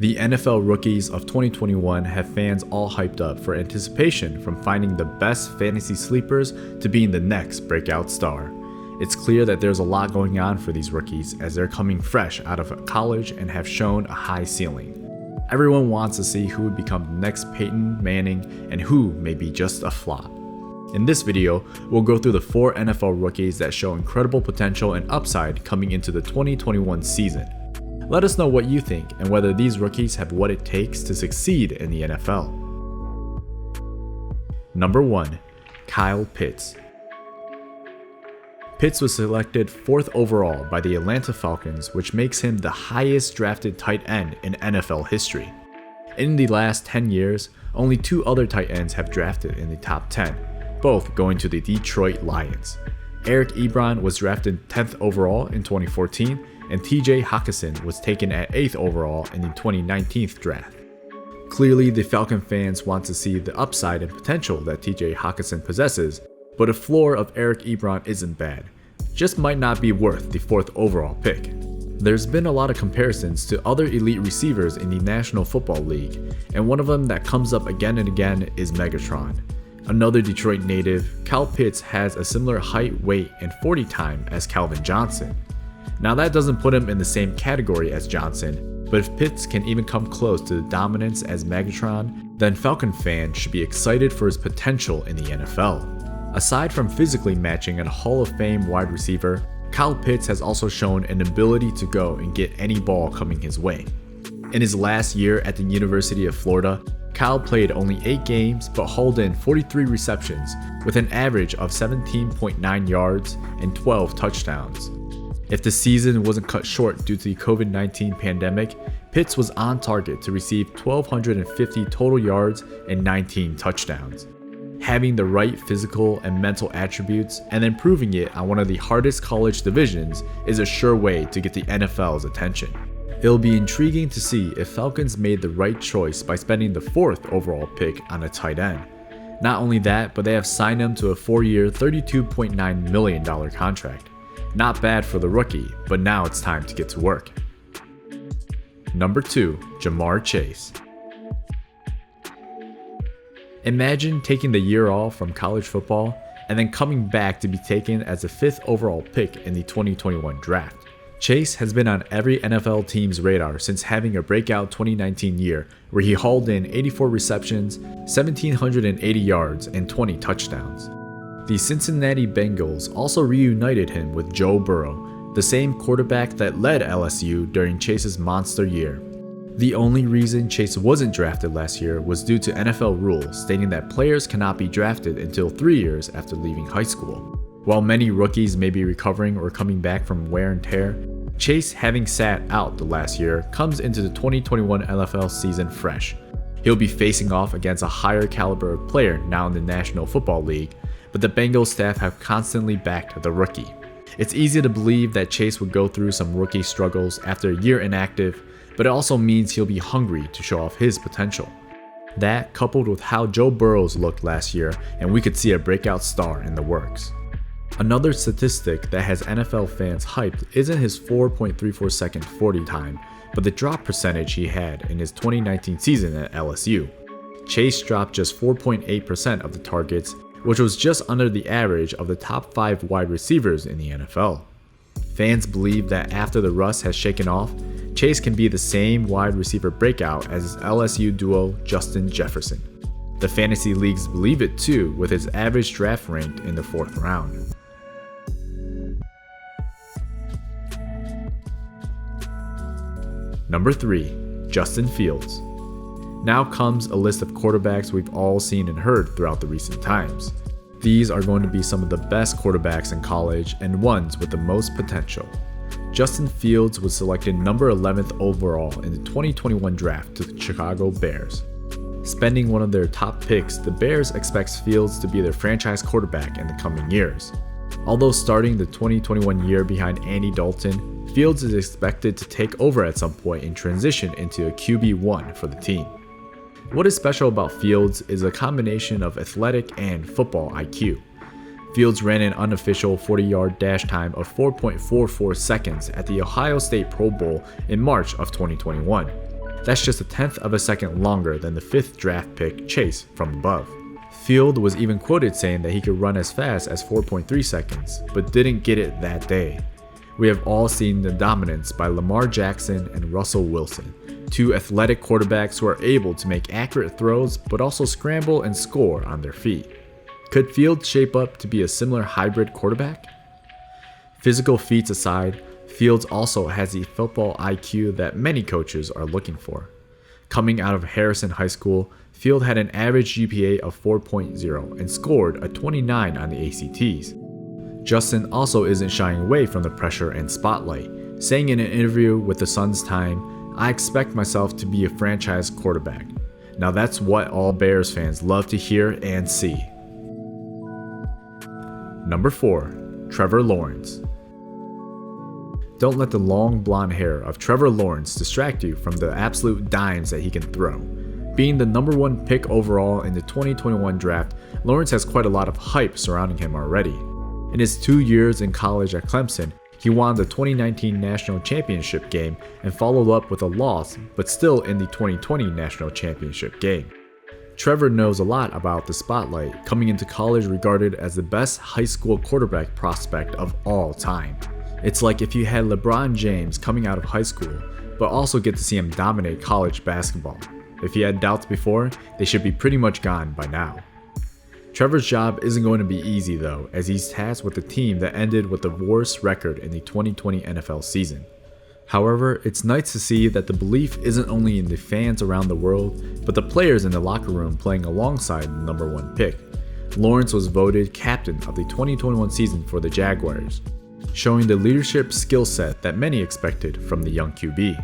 The NFL rookies of 2021 have fans all hyped up for anticipation, from finding the best fantasy sleepers to being the next breakout star. It's clear that there's a lot going on for these rookies as they're coming fresh out of college and have shown a high ceiling. Everyone wants to see who would become the next Peyton Manning and who may be just a flop. In this video, we'll go through the 4 NFL rookies that show incredible potential and upside coming into the 2021 season. Let us know what you think and whether these rookies have what it takes to succeed in the NFL. Number 1. Kyle Pitts. Pitts was selected 4th overall by the Atlanta Falcons, which makes him the highest drafted tight end in NFL history. In the last 10 years, only 2 other tight ends have drafted in the top 10, both going to the Detroit Lions. Eric Ebron was drafted 10th overall in 2014, and TJ Hockenson was taken at 8th overall in the 2019 draft. Clearly, the Falcon fans want to see the upside and potential that TJ Hockenson possesses, but a floor of Eric Ebron isn't bad. Just might not be worth the 4th overall pick. There's been a lot of comparisons to other elite receivers in the National Football League, and one of them that comes up again and again is Megatron. Another Detroit native, Kyle Pitts has a similar height, weight, and 40 time as Calvin Johnson. Now that doesn't put him in the same category as Johnson, but if Pitts can even come close to the dominance as Megatron, then Falcon fans should be excited for his potential in the NFL. Aside from physically matching a Hall of Fame wide receiver, Kyle Pitts has also shown an ability to go and get any ball coming his way. In his last year at the University of Florida, Kyle played only 8 games but hauled in 43 receptions with an average of 17.9 yards and 12 touchdowns. If the season wasn't cut short due to the COVID-19 pandemic, Pitts was on target to receive 1,250 total yards and 19 touchdowns. Having the right physical and mental attributes and then proving it on one of the hardest college divisions is a sure way to get the NFL's attention. It'll be intriguing to see if Falcons made the right choice by spending the 4th overall pick on a tight end. Not only that, but they have signed him to a 4-year, $32.9 million contract. Not bad for the rookie, but now it's time to get to work. Number 2. Ja'Marr Chase. Imagine taking the year off from college football and then coming back to be taken as the 5th overall pick in the 2021 draft. Chase has been on every NFL team's radar since having a breakout 2019 year where he hauled in 84 receptions, 1,780 yards, and 20 touchdowns. The Cincinnati Bengals also reunited him with Joe Burrow, the same quarterback that led LSU during Chase's monster year. The only reason Chase wasn't drafted last year was due to NFL rules stating that players cannot be drafted until 3 years after leaving high school. While many rookies may be recovering or coming back from wear and tear, Chase, having sat out the last year, comes into the 2021 NFL season fresh. He'll be facing off against a higher caliber of player now in the National Football League, but the Bengals staff have constantly backed the rookie. It's easy to believe that Chase would go through some rookie struggles after a year inactive, but it also means he'll be hungry to show off his potential. That, coupled with how Joe Burrows looked last year, and we could see a breakout star in the works. Another statistic that has NFL fans hyped isn't his 4.34 second 40 time, but the drop percentage he had in his 2019 season at LSU. Chase dropped just 4.8% of the targets, which was just under the average of the top 5 wide receivers in the NFL. Fans believe that after the rust has shaken off, Chase can be the same wide receiver breakout as his LSU duo Justin Jefferson. The fantasy leagues believe it too, with his average draft ranked in the 4th round. Number 3. Justin Fields. Now comes a list of quarterbacks we've all seen and heard throughout the recent times. These are going to be some of the best quarterbacks in college and ones with the most potential. Justin Fields was selected number 11th overall in the 2021 draft to the Chicago Bears. Spending one of their top picks, the Bears expects Fields to be their franchise quarterback in the coming years. Although starting the 2021 year behind Andy Dalton, Fields is expected to take over at some point and transition into a QB1 for the team. What is special about Fields is a combination of athletic and football IQ. Fields ran an unofficial 40-yard dash time of 4.44 seconds at the Ohio State Pro Bowl in March of 2021. That's just a tenth of a second longer than the 5th draft pick Chase from above. Field was even quoted saying that he could run as fast as 4.3 seconds, but didn't get it that day. We have all seen the dominance by Lamar Jackson and Russell Wilson, 2 athletic quarterbacks who are able to make accurate throws but also scramble and score on their feet. Could Field shape up to be a similar hybrid quarterback? Physical feats aside, Fields also has the football IQ that many coaches are looking for. Coming out of Harrison High School, Field had an average GPA of 4.0 and scored a 29 on the ACTs. Justin also isn't shying away from the pressure and spotlight, saying in an interview with the Sun's Time, "I expect myself to be a franchise quarterback." Now that's what all Bears fans love to hear and see. Number 4. Trevor Lawrence. Don't let the long blonde hair of Trevor Lawrence distract you from the absolute dimes that he can throw. Being the number 1 pick overall in the 2021 draft, Lawrence has quite a lot of hype surrounding him already. In his 2 years in college at Clemson, he won the 2019 National Championship game and followed up with a loss, but still in the 2020 National Championship game. Trevor knows a lot about the spotlight, coming into college regarded as the best high school quarterback prospect of all time. It's like if you had LeBron James coming out of high school, but also get to see him dominate college basketball. If you had doubts before, they should be pretty much gone by now. Trevor's job isn't going to be easy though, as he's tasked with a team that ended with the worst record in the 2020 NFL season. However, it's nice to see that the belief isn't only in the fans around the world, but the players in the locker room playing alongside the number 1 pick. Lawrence was voted captain of the 2021 season for the Jaguars, showing the leadership skill set that many expected from the young QB.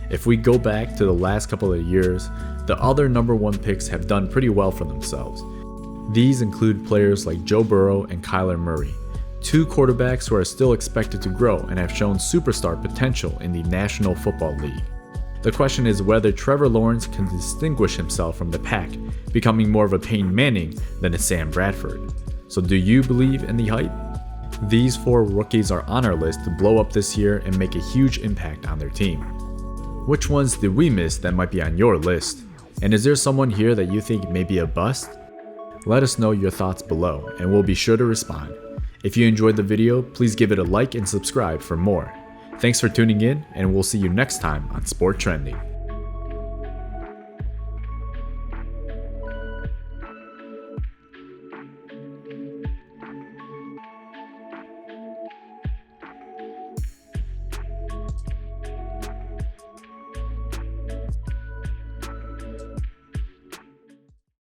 If we go back to the last couple of years, the other number 1 picks have done pretty well for themselves. These include players like Joe Burrow and Kyler Murray, 2 quarterbacks who are still expected to grow and have shown superstar potential in the National Football League. The question is whether Trevor Lawrence can distinguish himself from the pack, becoming more of a Peyton Manning than a Sam Bradford. So do you believe in the hype? These 4 rookies are on our list to blow up this year and make a huge impact on their team. Which ones did we miss that might be on your list? And is there someone here that you think may be a bust? Let us know your thoughts below and we'll be sure to respond. If you enjoyed the video, please give it a like and subscribe for more. Thanks for tuning in and we'll see you next time on Sport Trending.